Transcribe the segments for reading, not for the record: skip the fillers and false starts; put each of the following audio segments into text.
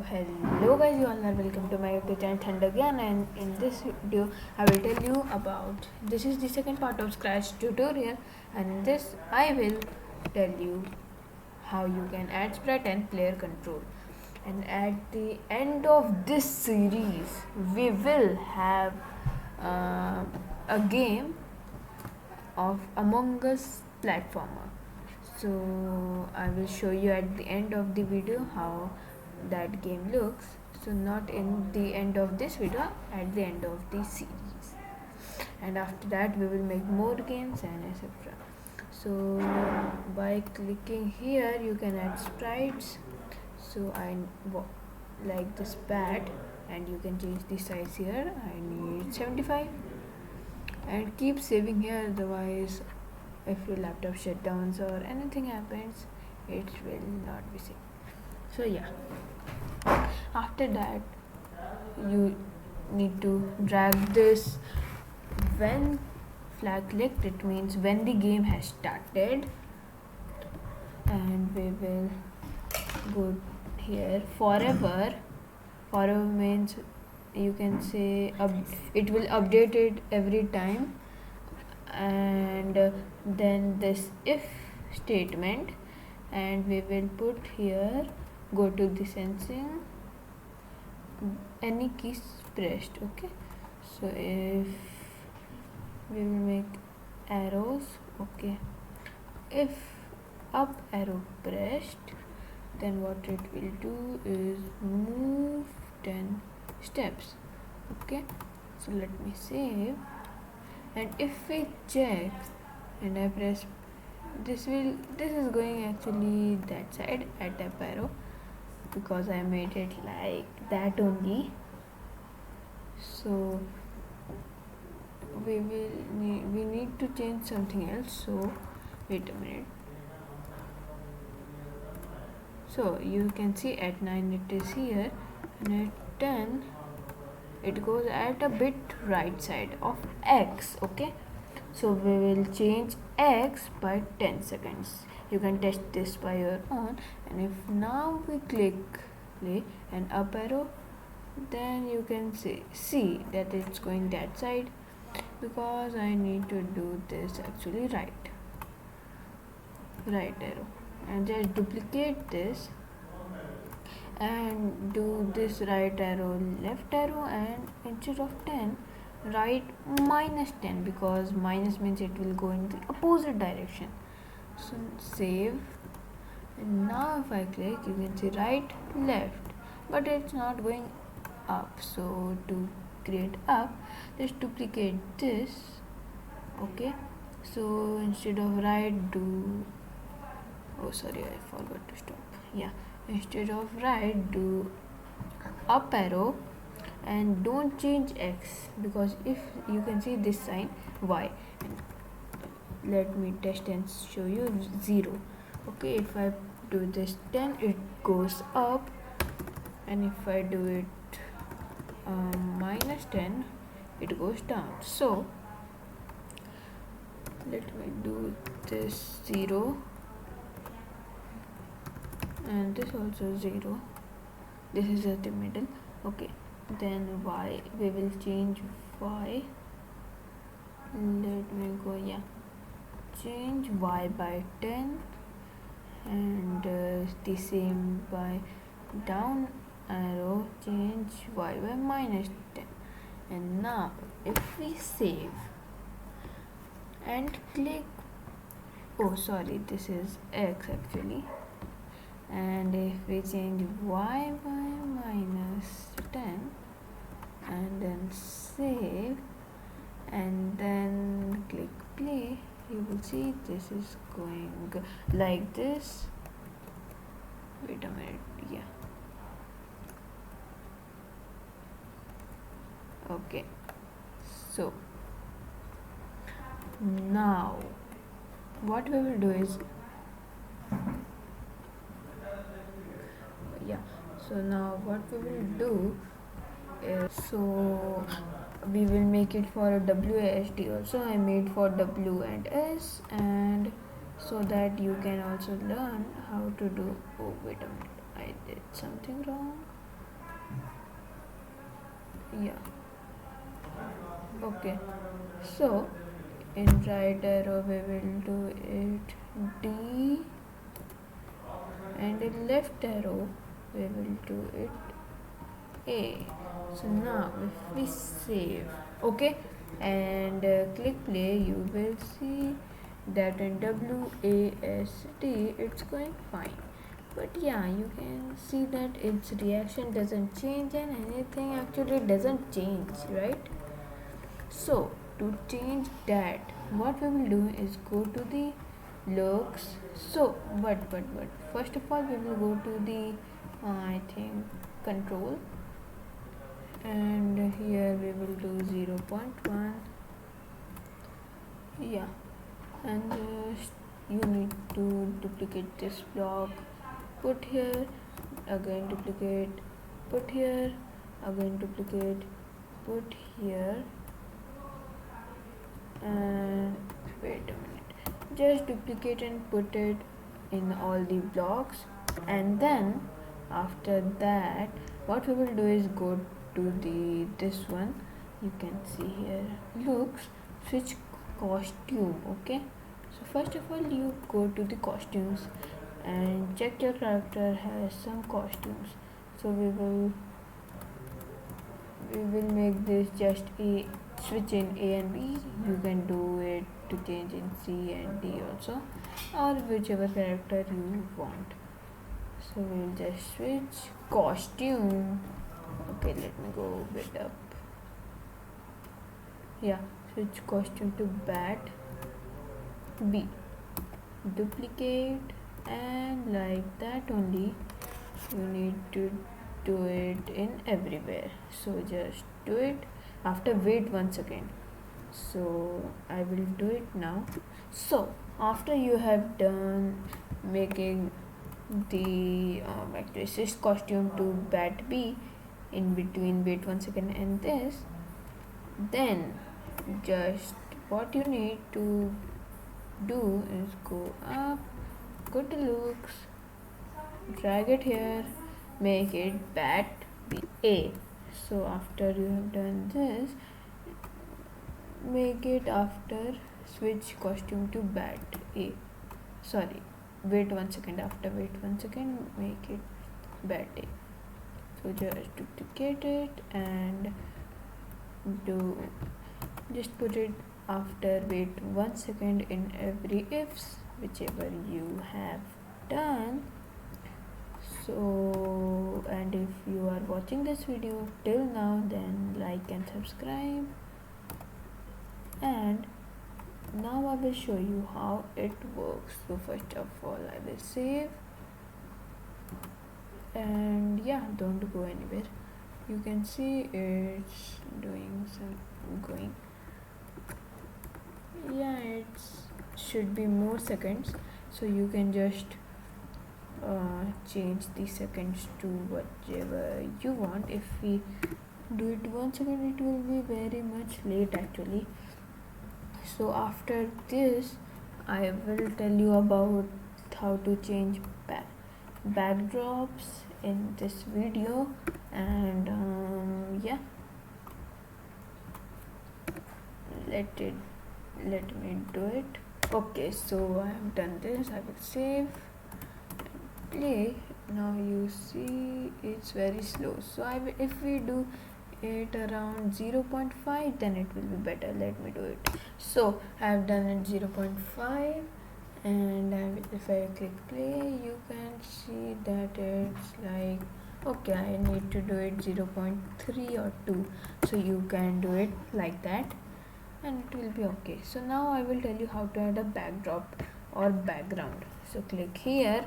Hello guys, you all are welcome to my YouTube channel Thunder again, and in this video I will tell you about this is the second part of Scratch tutorial, and in this I will tell you how you can add sprite and player control. And at the end of this series we will have a game of Among Us platformer. So I will show you at the end of the video how that game looks. So not in the end of this video, at the end of the series. And after that we will make more games and etc. So by clicking here you can add sprites. So I like this bat, and you can change the size here. I need 75, and keep saving here, otherwise if your laptop shutdowns or anything happens it will not be saved. So yeah, after that you need to drag this. When flag clicked, it means when the game has started, and we will go here forever. Forever means you can say it will update it every time. And then this if statement, and we will put here, go to the sensing, any keys pressed. Okay, so if we will make arrows, okay, if up arrow pressed, then what it will do is move 10 steps. Okay, so let me save. And if we check and I press, this is going actually that side at up arrow, because I made it like that only. So we need to change something else. So wait a minute. So you can see at 9 it is here, and at 10 it goes at a bit right side of X. Okay, so we will change X by 10 seconds. You can test this by your own. And if now we click play and up arrow, then you can see that it's going that side, because I need to do this actually right arrow, and just duplicate this and do this right arrow, left arrow, and instead of 10 write -10, because minus means it will go in the opposite direction. So save, and now if I click you can see right, left, but it's not going up. So to create up, just duplicate this. Okay, so instead of right, do, oh sorry, I forgot to stop. Yeah, instead of right, do up arrow, and don't change X, because if you can see this sign Y, and let me test and show you 0. Okay, if I do this 10 it goes up, and if I do it -10 it goes down. So let me do this 0, and this also 0. This is at the middle. Okay, then Y, we will change Y. Let me go, yeah, change Y by 10, and the same by down arrow, change Y by -10. And now if we save and click, oh sorry, this is X actually, and if we change Y by -10 and then save and then click play, you will see this is going like this. Wait a minute, yeah, okay. So now what we will do is, yeah, so now what we will do is, so we will make it for a WASD also. I made for W and S, and so that you can also learn how to do, oh wait a minute, I did something wrong. Yeah, okay. So in right arrow we will do it D, and in left arrow we will do it A. So now if we save, okay, and click play, you will see that in WASD it's going fine. But yeah, you can see that its reaction doesn't change and anything actually doesn't change, right? So to change that, what we will do is go to the looks. So but first of all we will go to the I think control, and here we will do 0.1. Yeah, and you need to duplicate this block, put here, again duplicate, put here, again duplicate, put here, and wait a minute, just duplicate and put it in all the blocks. And then after that what we will do is go to the this one, you can see here looks, switch costume. Okay, so first of all you go to the costumes and check your character has some costumes. So we will make this just a switch in A and B. You can do it to change in C and D also, or whichever character you want. So we'll just switch costume. Okay, let me go a bit up. Yeah, switch costume to bat. B, duplicate, and like that only you need to do it in everywhere. So just do it. After wait 1 second. So I will do it now. So after you have done making the actress's costume to bat B, in between wait 1 second and this, then just what you need to do is go up, go to looks, drag it here, make it bat B A. So after you have done this, make it after switch costume to bat A. Sorry, wait 1 second. After wait 1 second, make it bat A. So just duplicate it and do just put it after wait 1 second in every ifs whichever you have done. So, and if you are watching this video till now, then like and subscribe. And now I will show you how it works. So first of all I will save, and yeah, don't go anywhere. You can see it's doing some going. Yeah, it should be more seconds, so you can just change the seconds to whatever you want. If we do it 1 second, it will be very much late actually. So after this I will tell you about how to change backdrops in this video. And yeah, let me do it. Okay, so I have done this. I will save and play. Now you see it's very slow, so if we do it around 0.5, then it will be better. Let me do it. So I have done it 0.5, and if I click play, you can see that it's like, okay, I need to do it 0.3 or 2, so you can do it like that and it will be okay. So now I will tell you how to add a backdrop or background. So click here,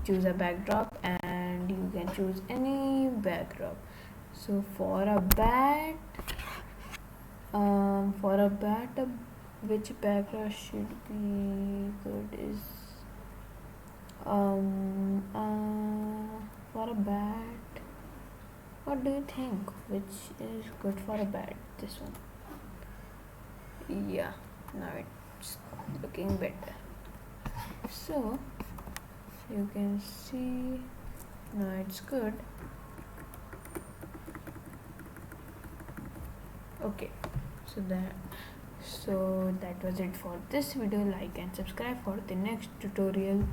choose a backdrop, and you can choose any backdrop. So for a bat, which background should be good is for a bat, what do you think, which is good for a bat? This one. Yeah, now it's looking better. So you can see now it's good. Okay, so that was it for this video. Like and subscribe for the next tutorial.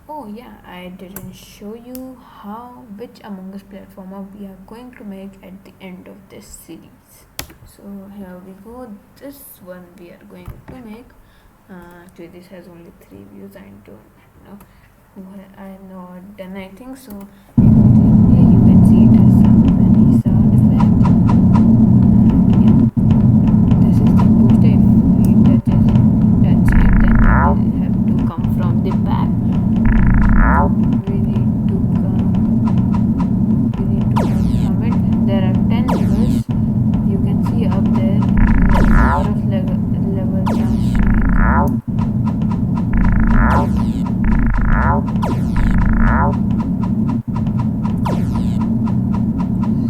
Oh yeah, I didn't show you which Among Us platformer we are going to make at the end of this series. So here we go. This one we are going to make. Actually, this has only 3 views. I don't know who I have not done anything. So here you can see it has some many sound effects. Yeah, this is the poster. If we touch it, then we have to come from the back. We need to come from it. There are 10 levels. You can see up there a lot of levels are showing.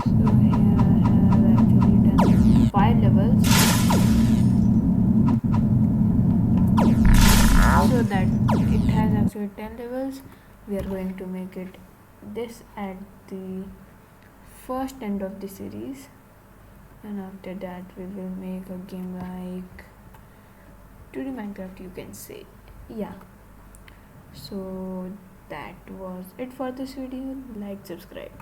So here I have actually done 5 levels, so that it has actually 10 levels. We are going to make it this at the first end of the series, and after that we will make a game like 2D Minecraft, you can say. Yeah, so that was it for this video. Like, subscribe.